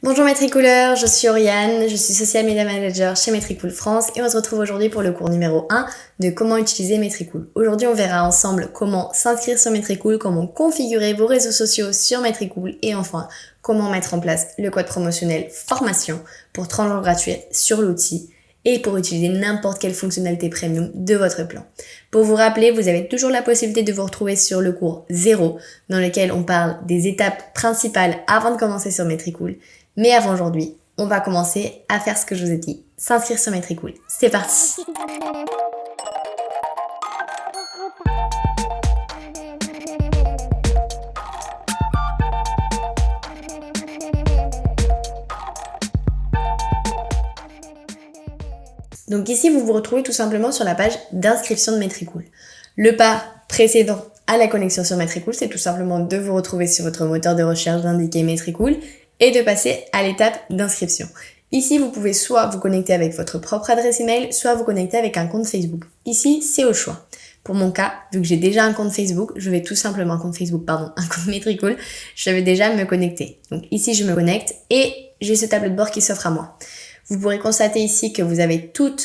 Bonjour Metricoolers, je suis Oriane, je suis Social Media Manager chez Metricool France et on se retrouve aujourd'hui pour le cours numéro 1 de comment utiliser Metricool. Aujourd'hui on verra ensemble comment s'inscrire sur Metricool, comment configurer vos réseaux sociaux sur Metricool et enfin comment mettre en place le code promotionnel formation pour 30 jours gratuits sur l'outil et pour utiliser n'importe quelle fonctionnalité premium de votre plan. Pour vous rappeler, vous avez toujours la possibilité de vous retrouver sur le cours 0 dans lequel on parle des étapes principales avant de commencer sur Metricool. Mais avant aujourd'hui, on va commencer à faire ce que je vous ai dit, s'inscrire sur Metricool. C'est parti! Donc ici, vous vous retrouvez tout simplement sur la page d'inscription de Metricool. Le pas précédent à la connexion sur Metricool, c'est tout simplement de vous retrouver sur votre moteur de recherche, d'indiquer Metricool et de passer à l'étape d'inscription. Ici, vous pouvez soit vous connecter avec votre propre adresse email, soit vous connecter avec un compte Facebook. Ici, c'est au choix. Pour mon cas, vu que j'ai déjà un compte Facebook, je vais tout simplement un compte Metricool, je vais déjà me connecter. Donc ici, je me connecte et j'ai ce tableau de bord qui s'offre à moi. Vous pourrez constater ici que vous avez tout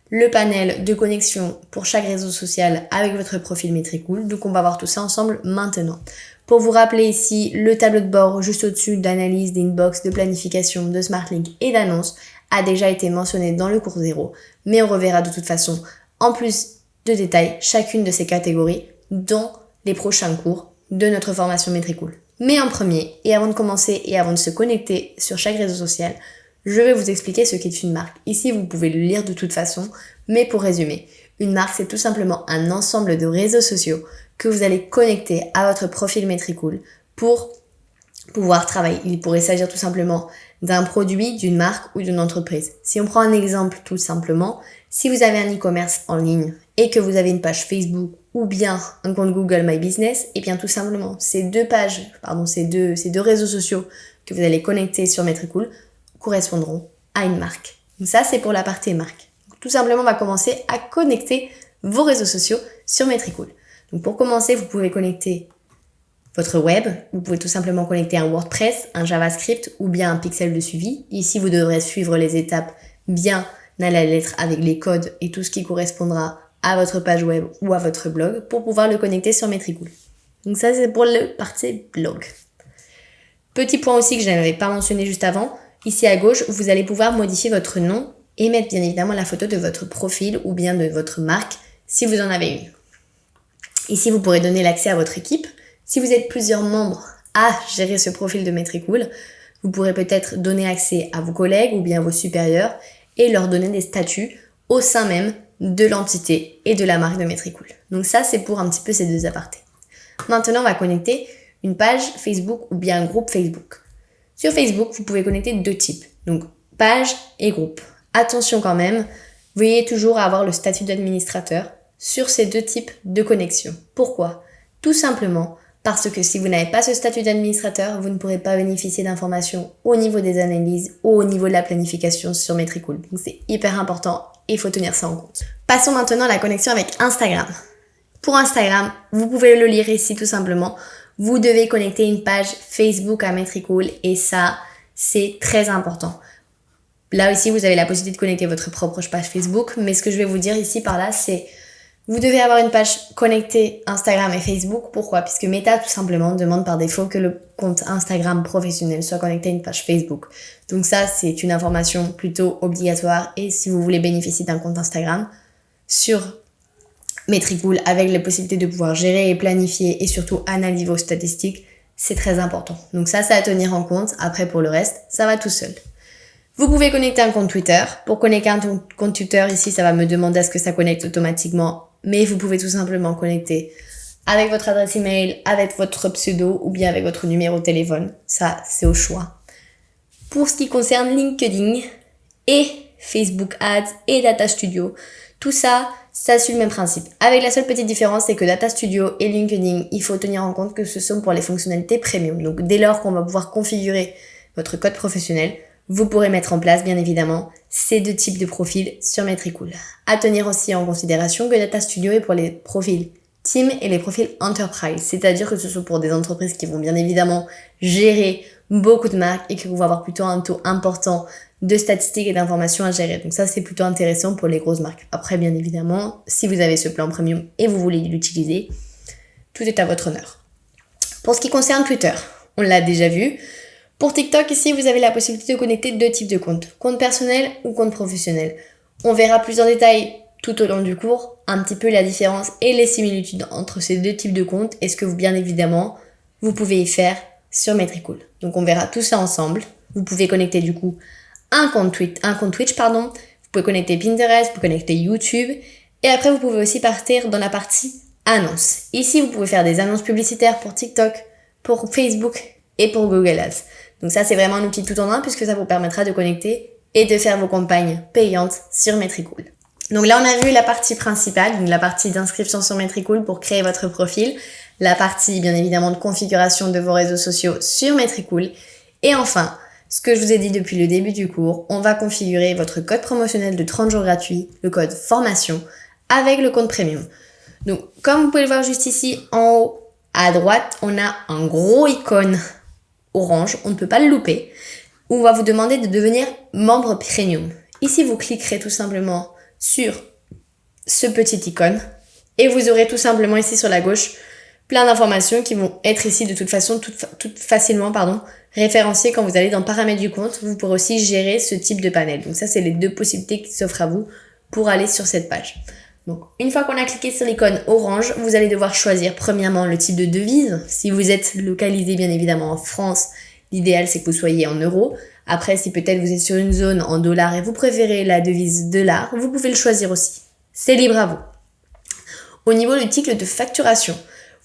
le panel de connexion pour chaque réseau social avec votre profil Metricool. Donc on va voir tout ça ensemble maintenant. Pour vous rappeler ici, le tableau de bord juste au-dessus d'analyse, d'inbox, de planification, de smart link et d'annonce a déjà été mentionné dans le cours 0, mais on reverra de toute façon en plus de détails chacune de ces catégories dans les prochains cours de notre formation Metricool. Mais en premier, et avant de commencer et avant de se connecter sur chaque réseau social, je vais vous expliquer ce qu'est une marque. Ici, vous pouvez le lire de toute façon, mais pour résumer, une marque, c'est tout simplement un ensemble de réseaux sociaux que vous allez connecter à votre profil Metricool pour pouvoir travailler. Il pourrait s'agir tout simplement d'un produit, d'une marque ou d'une entreprise. Si on prend un exemple tout simplement, si vous avez un e-commerce en ligne et que vous avez une page Facebook ou bien un compte Google My Business, et bien tout simplement, ces deux réseaux sociaux que vous allez connecter sur Metricool correspondront à une marque. Donc ça, c'est pour la partie marque. Donc, tout simplement, on va commencer à connecter vos réseaux sociaux sur Metricool. Donc pour commencer, vous pouvez connecter votre web, vous pouvez tout simplement connecter un WordPress, un JavaScript ou bien un pixel de suivi. Ici, vous devrez suivre les étapes bien à la lettre avec les codes et tout ce qui correspondra à votre page web ou à votre blog pour pouvoir le connecter sur Metricool. Donc ça, c'est pour la partie blog. Petit point aussi que je n'avais pas mentionné juste avant, ici à gauche, vous allez pouvoir modifier votre nom et mettre bien évidemment la photo de votre profil ou bien de votre marque si vous en avez une. Ici, vous pourrez donner l'accès à votre équipe. Si vous êtes plusieurs membres à gérer ce profil de Metricool, vous pourrez peut-être donner accès à vos collègues ou bien à vos supérieurs et leur donner des statuts au sein même de l'entité et de la marque de Metricool. Donc ça, c'est pour un petit peu ces deux apartés. Maintenant, on va connecter une page Facebook ou bien un groupe Facebook. Sur Facebook, vous pouvez connecter deux types, donc page et groupe. Attention quand même, veuillez toujours avoir le statut d'administrateur sur ces deux types de connexion. Pourquoi ? Tout simplement parce que si vous n'avez pas ce statut d'administrateur, vous ne pourrez pas bénéficier d'informations au niveau des analyses ou au niveau de la planification sur Metricool. Donc c'est hyper important et il faut tenir ça en compte. Passons maintenant à la connexion avec Instagram. Pour Instagram, vous pouvez le lire ici tout simplement. Vous devez connecter une page Facebook à Metricool et ça, c'est très important. Là aussi, vous avez la possibilité de connecter votre propre page Facebook, mais ce que je vais vous dire ici par là, c'est vous devez avoir une page connectée Instagram et Facebook. Pourquoi ? Puisque Meta, tout simplement, demande par défaut que le compte Instagram professionnel soit connecté à une page Facebook. Donc ça, c'est une information plutôt obligatoire et si vous voulez bénéficier d'un compte Instagram sur Metricool avec la possibilité de pouvoir gérer et planifier et surtout analyser vos statistiques, c'est très important. Donc ça à tenir en compte. Après, pour le reste, ça va tout seul. Vous pouvez connecter un compte Twitter. Pour connecter un compte Twitter, ici, ça va me demander à ce que ça connecte automatiquement. Mais vous pouvez tout simplement connecter avec votre adresse email, avec votre pseudo ou bien avec votre numéro de téléphone. Ça, c'est au choix. Pour ce qui concerne LinkedIn et Facebook Ads et Data Studio, tout ça, ça suit le même principe. Avec la seule petite différence, c'est que Data Studio et LinkedIn, il faut tenir en compte que ce sont pour les fonctionnalités premium. Donc dès lors qu'on va pouvoir configurer votre code professionnel, vous pourrez mettre en place, bien évidemment, ces deux types de profils sur Metricool. À tenir aussi en considération que Data Studio est pour les profils team et les profils enterprise, c'est-à-dire que ce sont pour des entreprises qui vont bien évidemment gérer beaucoup de marques et qui vont avoir plutôt un taux important de statistiques et d'informations à gérer. Donc ça, c'est plutôt intéressant pour les grosses marques. Après, bien évidemment, si vous avez ce plan premium et vous voulez l'utiliser, tout est à votre honneur. Pour ce qui concerne Twitter, on l'a déjà vu. Pour TikTok, ici, vous avez la possibilité de connecter 2 types de comptes. Compte personnel ou compte professionnel. On verra plus en détail tout au long du cours un petit peu la différence et les similitudes entre ces 2 types de comptes et ce que bien évidemment, vous pouvez y faire sur Metricool. Donc on verra tout ça ensemble. Vous pouvez connecter du coup un compte Twitch, vous pouvez connecter Pinterest, vous pouvez connecter YouTube et après vous pouvez aussi partir dans la partie annonces. Ici, vous pouvez faire des annonces publicitaires pour TikTok, pour Facebook et pour Google Ads. Donc ça, c'est vraiment un outil tout en un puisque ça vous permettra de connecter et de faire vos campagnes payantes sur Metricool. Donc là, on a vu la partie principale, donc la partie d'inscription sur Metricool pour créer votre profil, la partie bien évidemment de configuration de vos réseaux sociaux sur Metricool et enfin, ce que je vous ai dit depuis le début du cours, on va configurer votre code promotionnel de 30 jours gratuit, le code formation, avec le compte premium. Donc, comme vous pouvez le voir juste ici, en haut à droite, on a un gros icône orange, on ne peut pas le louper, où on va vous demander de devenir membre premium. Ici, vous cliquerez tout simplement sur ce petit icône et vous aurez tout simplement ici sur la gauche plein d'informations qui vont être ici de toute façon, tout facilement, référenciées quand vous allez dans paramètres du compte. Vous pourrez aussi gérer ce type de panel. Donc ça, c'est les 2 possibilités qui s'offrent à vous pour aller sur cette page. Donc, une fois qu'on a cliqué sur l'icône orange, vous allez devoir choisir premièrement le type de devise. Si vous êtes localisé bien évidemment en France, l'idéal c'est que vous soyez en euros. Après, si peut-être vous êtes sur une zone en dollars et vous préférez la devise dollar, vous pouvez le choisir aussi. C'est libre à vous. Au niveau du cycle de facturation,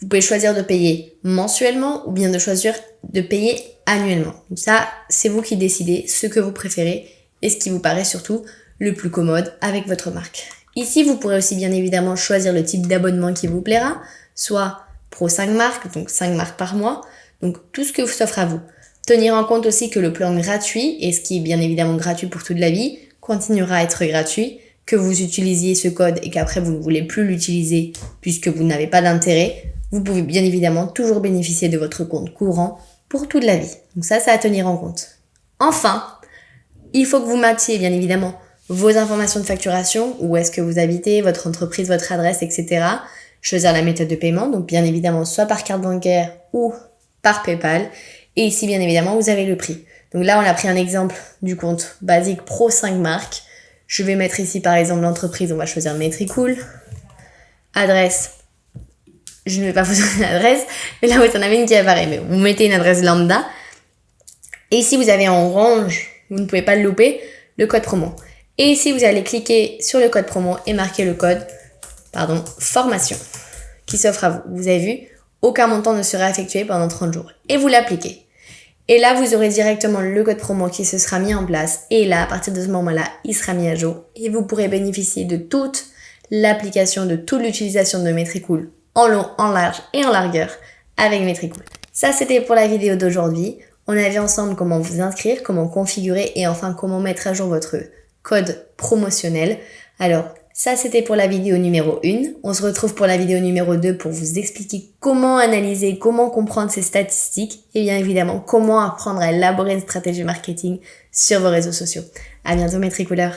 vous pouvez choisir de payer mensuellement ou bien de choisir de payer annuellement. Donc ça, c'est vous qui décidez ce que vous préférez et ce qui vous paraît surtout le plus commode avec votre marque. Ici, vous pourrez aussi bien évidemment choisir le type d'abonnement qui vous plaira, soit Pro 5 marques, donc 5 marques par mois, donc tout ce que s'offre à vous. Tenir en compte aussi que le plan gratuit, et ce qui est bien évidemment gratuit pour toute la vie, continuera à être gratuit, que vous utilisiez ce code et qu'après vous ne voulez plus l'utiliser puisque vous n'avez pas d'intérêt, vous pouvez bien évidemment toujours bénéficier de votre compte courant pour toute la vie. Donc ça à tenir en compte. Enfin, il faut que vous matchiez bien évidemment vos informations de facturation, où est-ce que vous habitez, votre entreprise, votre adresse, etc. Choisir la méthode de paiement, donc bien évidemment soit par carte bancaire ou par PayPal. Et ici, bien évidemment, vous avez le prix. Donc là, on a pris un exemple du compte basique Pro 5 marques. Je vais mettre ici, par exemple, l'entreprise. On va choisir Metricool. Adresse. Je ne vais pas vous donner l'adresse, mais là, vous en avez une qui apparaît. Mais vous mettez une adresse lambda. Et ici, vous avez en orange, vous ne pouvez pas le louper, le code promo. Et ici, vous allez cliquer sur le code promo et marquer le code, formation, qui s'offre à vous. Vous avez vu, aucun montant ne sera effectué pendant 30 jours. Et vous l'appliquez. Et là, vous aurez directement le code promo qui se sera mis en place. Et là, à partir de ce moment-là, il sera mis à jour. Et vous pourrez bénéficier de toute l'application, de toute l'utilisation de Metricool en long, en large et en largeur avec Metricool. Ça, c'était pour la vidéo d'aujourd'hui. On a vu ensemble comment vous inscrire, comment configurer et enfin comment mettre à jour votre code promotionnel. Alors, ça c'était pour la vidéo numéro 1. On se retrouve pour la vidéo numéro 2 pour vous expliquer comment analyser, comment comprendre ces statistiques et bien évidemment comment apprendre à élaborer une stratégie marketing sur vos réseaux sociaux. À bientôt Metricoolers.